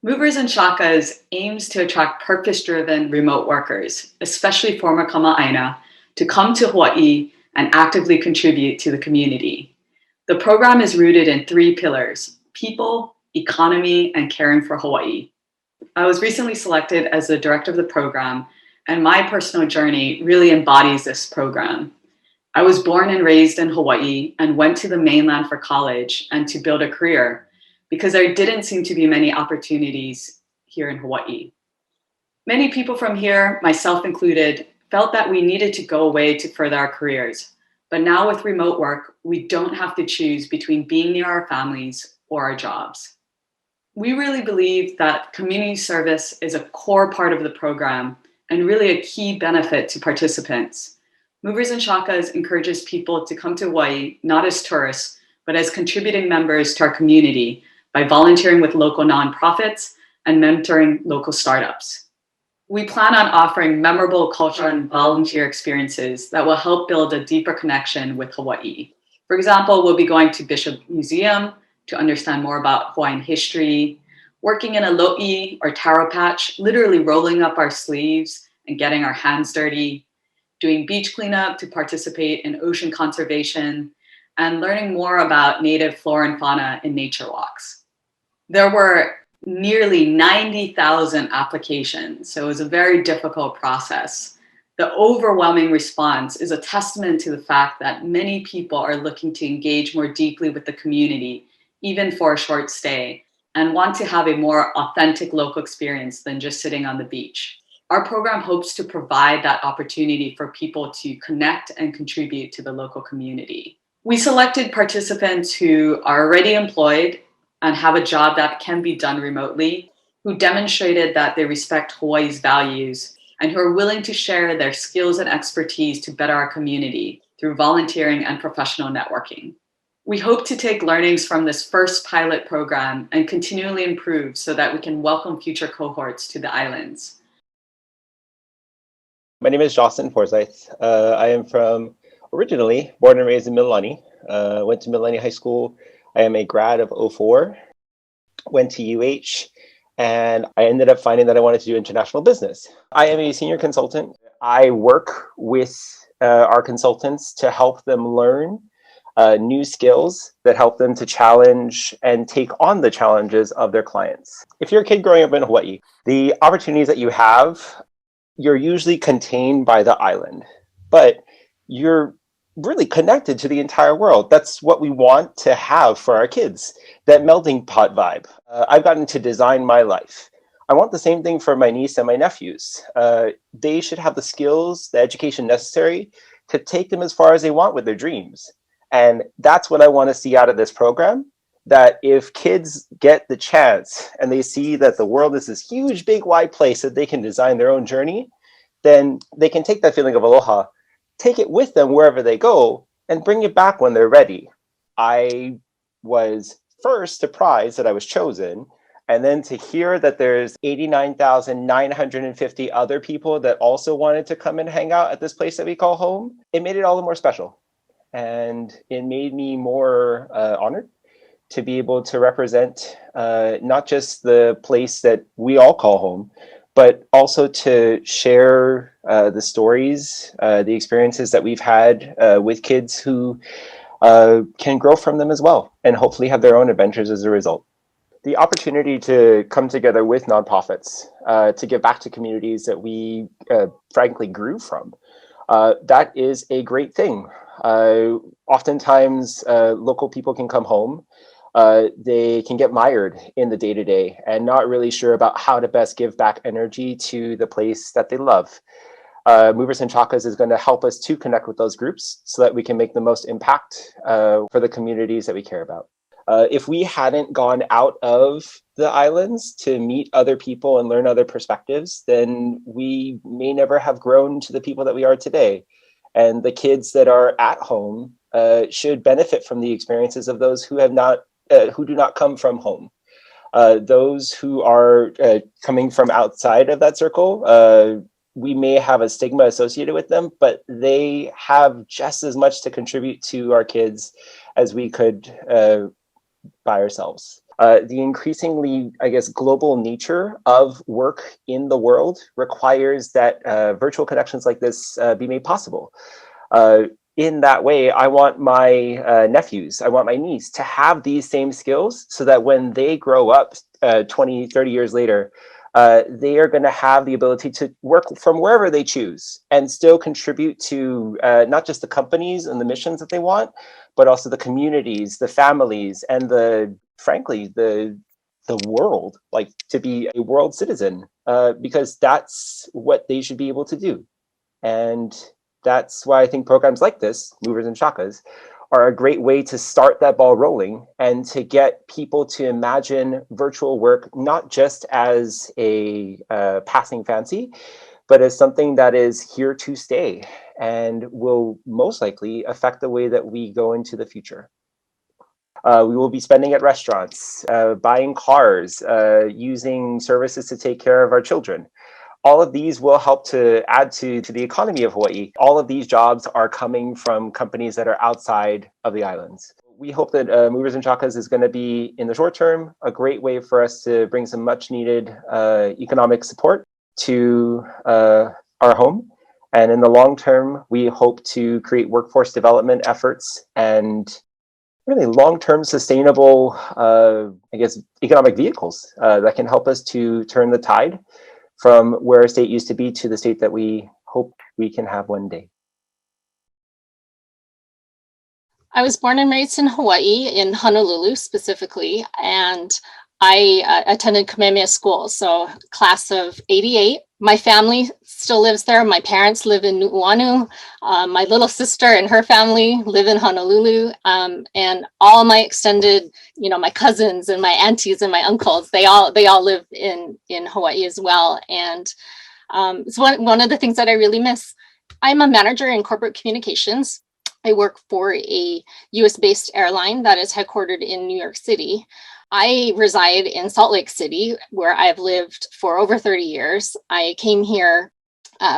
Movers and Shakas aims to attract purpose-driven remote workers, especially former Kama'aina, to come to Hawaii and actively contribute to the community. The program is rooted in three pillars: people, economy, and caring for Hawaii. I was recently selected as the director of the program, and my personal journey really embodies this program. I was born and raised in Hawaii and went to the mainland for college and to build a career because there didn't seem to be many opportunities here in Hawaii. Many people from here, myself included, felt that we needed to go away to further our careers. But now with remote work, we don't have to choose between being near our families or our jobs. We really believe that community service is a core part of the program and really a key benefit to participants. Movers and Shakas encourages people to come to Hawaii not as tourists, but as contributing members to our community by volunteering with local nonprofits and mentoring local startups. We plan on offering memorable cultural and volunteer experiences that will help build a deeper connection with Hawaii. For example, we'll be going to Bishop Museum to understand more about Hawaiian history, working in a lo'i or taro patch, literally rolling up our sleeves and getting our hands dirty, doing beach cleanup to participate in ocean conservation, and learning more about native flora and fauna in nature walks. There were nearly 90,000 applications, so it was a very difficult process. The overwhelming response is a testament to the fact that many people are looking to engage more deeply with the community, even for a short stay, and want to have a more authentic local experience than just sitting on the beach. Our program hopes to provide that opportunity for people to connect and contribute to the local community. We selected participants who are already employed and have a job that can be done remotely, who demonstrated that they respect Hawaii's values, and who are willing to share their skills and expertise to better our community through volunteering and professional networking. We hope to take learnings from this first pilot program and continually improve so that we can welcome future cohorts to the islands. My name is Josten Forsythe. I am originally born and raised in Mililani. Went to Mililani High School. I am a grad of '04. Went to UH, and I ended up finding that I wanted to do international business. I am a senior consultant. I work with our consultants to help them learn new skills that help them to challenge and take on the challenges of their clients. If you're a kid growing up in Hawaii, the opportunities that you have, you're usually contained by the island, but you're really connected to the entire world. That's what we want to have for our kids, that melting pot vibe. I've gotten to design my life. I want the same thing for my niece and my nephews. They should have the skills, the education necessary to take them as far as they want with their dreams. And that's what I want to see out of this program. That if kids get the chance and they see that the world is this huge, big, wide place that they can design their own journey, then they can take that feeling of aloha, take it with them wherever they go, and bring it back when they're ready. I was first surprised that I was chosen, and then to hear that there's 89,950 other people that also wanted to come and hang out at this place that we call home, it made it all the more special. And it made me more honored to be able to represent not just the place that we all call home, but also to share the stories, the experiences that we've had with kids who can grow from them as well, and hopefully have their own adventures as a result. The opportunity to come together with nonprofits to give back to communities that we frankly grew from, that is a great thing. Oftentimes, local people can come home. They can get mired in the day-to-day and not really sure about how to best give back energy to the place that they love. Movers and Shakas is going to help us to connect with those groups so that we can make the most impact for the communities that we care about. If we hadn't gone out of the islands to meet other people and learn other perspectives, then we may never have grown to the people that we are today. And the kids that are at home should benefit from the experiences of those who do not come from home. Those who are coming from outside of that circle, we may have a stigma associated with them, but they have just as much to contribute to our kids as we could by ourselves. The increasingly, I guess, global nature of work in the world requires that virtual connections like this be made possible. In that way, I want my nephews, I want my niece to have these same skills so that when they grow up 20, 30 years later, they are going to have the ability to work from wherever they choose and still contribute to not just the companies and the missions that they want, but also the communities, the families, and frankly, the world, like to be a world citizen, because that's what they should be able to do. And that's why I think programs like this, Movers and Shakas, are a great way to start that ball rolling and to get people to imagine virtual work not just as a passing fancy, but as something that is here to stay and will most likely affect the way that we go into the future. We will be spending at restaurants, buying cars, using services to take care of our children. All of these will help to add to the economy of Hawaii. All of these jobs are coming from companies that are outside of the islands. We hope that Movers and Shakas is going to be, in the short term, a great way for us to bring some much needed economic support to our home. And in the long term, we hope to create workforce development efforts and really long-term sustainable, I guess, economic vehicles that can help us to turn the tide from where a state used to be to the state that we hope we can have one day. I was born and raised in Hawaii, in Honolulu specifically, and I attended Kamehameha School, so class of 88. My family still lives there. My parents live in Nu'uanu. My little sister and her family live in Honolulu. And all my extended, my cousins and my aunties and my uncles, they all live in Hawaii as well. And it's one of the things that I really miss. I'm a manager in corporate communications. I work for a US-based airline that is headquartered in New York City. I reside in Salt Lake City, where I've lived for over 30 years. I came here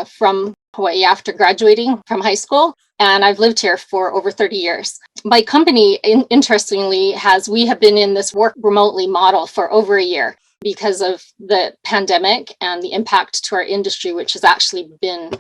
from Hawaii after graduating from high school, and I've lived here for over 30 years. My company, interestingly, we have been in this work remotely model for over a year because of the pandemic and the impact to our industry, which has actually been,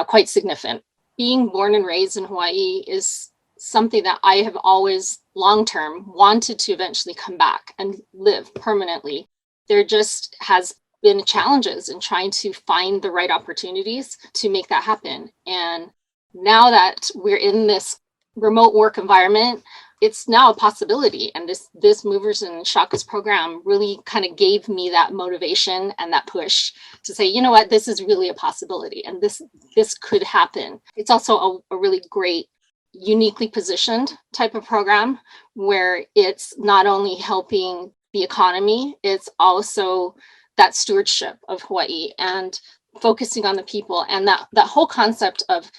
quite significant. Being born and raised in Hawaii is something that I have always long-term wanted to eventually come back and live permanently. There just has been challenges in trying to find the right opportunities to make that happen. And now that we're in this remote work environment, it's now a possibility. And this Movers and Shakas program really kind of gave me that motivation and that push to say, you know what, this is really a possibility and this could happen. It's also a really great, uniquely positioned type of program where it's not only helping the economy, it's also that stewardship of Hawaii and focusing on the people and that whole concept of,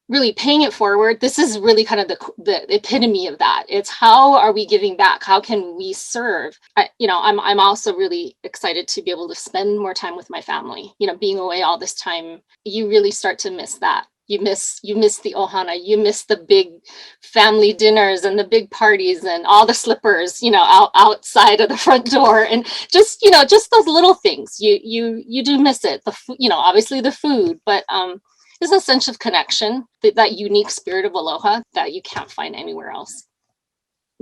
really paying it forward. This is really kind of the epitome of that. It's how are we giving back? How can we serve? I'm also really excited to be able to spend more time with my family. Being away all this time, you really start to miss that. You miss the ohana, you miss the big family dinners and the big parties and all the slippers, outside of the front door, and just those little things. You do miss it. Obviously the food, but is a sense of connection, that unique spirit of aloha that you can't find anywhere else.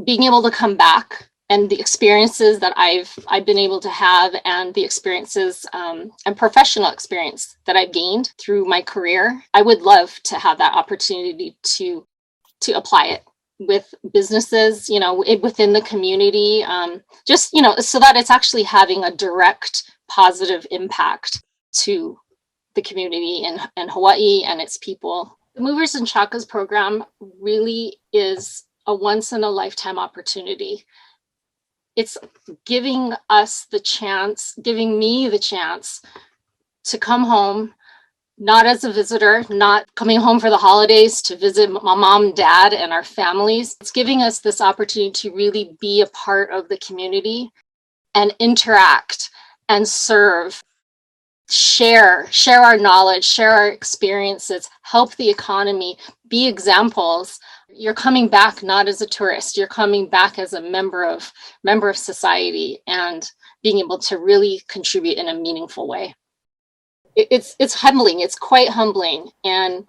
Being able to come back and the experiences that I've been able to have and the experiences and professional experience that I've gained through my career, I would love to have that opportunity to apply it with businesses, within the community, so that it's actually having a direct positive impact to the community in Hawaii and its people. The Movers and Shakas program really is a once in a lifetime opportunity. It's giving me the chance to come home, not as a visitor, not coming home for the holidays to visit my mom, dad, and our families. It's giving us this opportunity to really be a part of the community and interact and serve share our knowledge, share our experiences, help the economy, be examples. You're coming back not as a tourist, you're coming back as a member of society and being able to really contribute in a meaningful way. It's humbling, it's quite humbling, and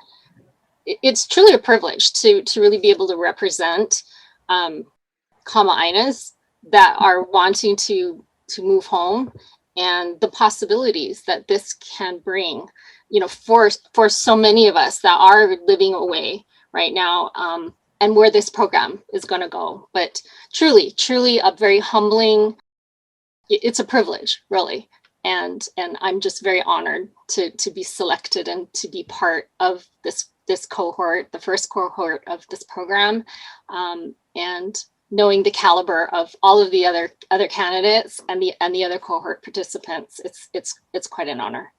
it's truly a privilege to really be able to represent Kama'ainas that are wanting to move home, and the possibilities that this can bring, for so many of us that are living away right now, and where this program is going to go. But truly a very humbling, it's a privilege, really. And I'm just very honored to be selected and to be part of this cohort, the first cohort of this program, and knowing the caliber of all of the other candidates and the other cohort participants, it's quite an honor.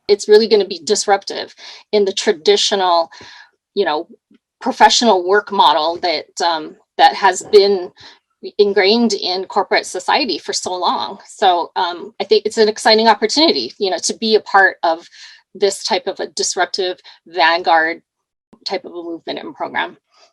It's really going to be disruptive in the traditional, professional work model that has been ingrained in corporate society for so long. So I think it's an exciting opportunity, to be a part of this type of a disruptive vanguard type of a movement and program.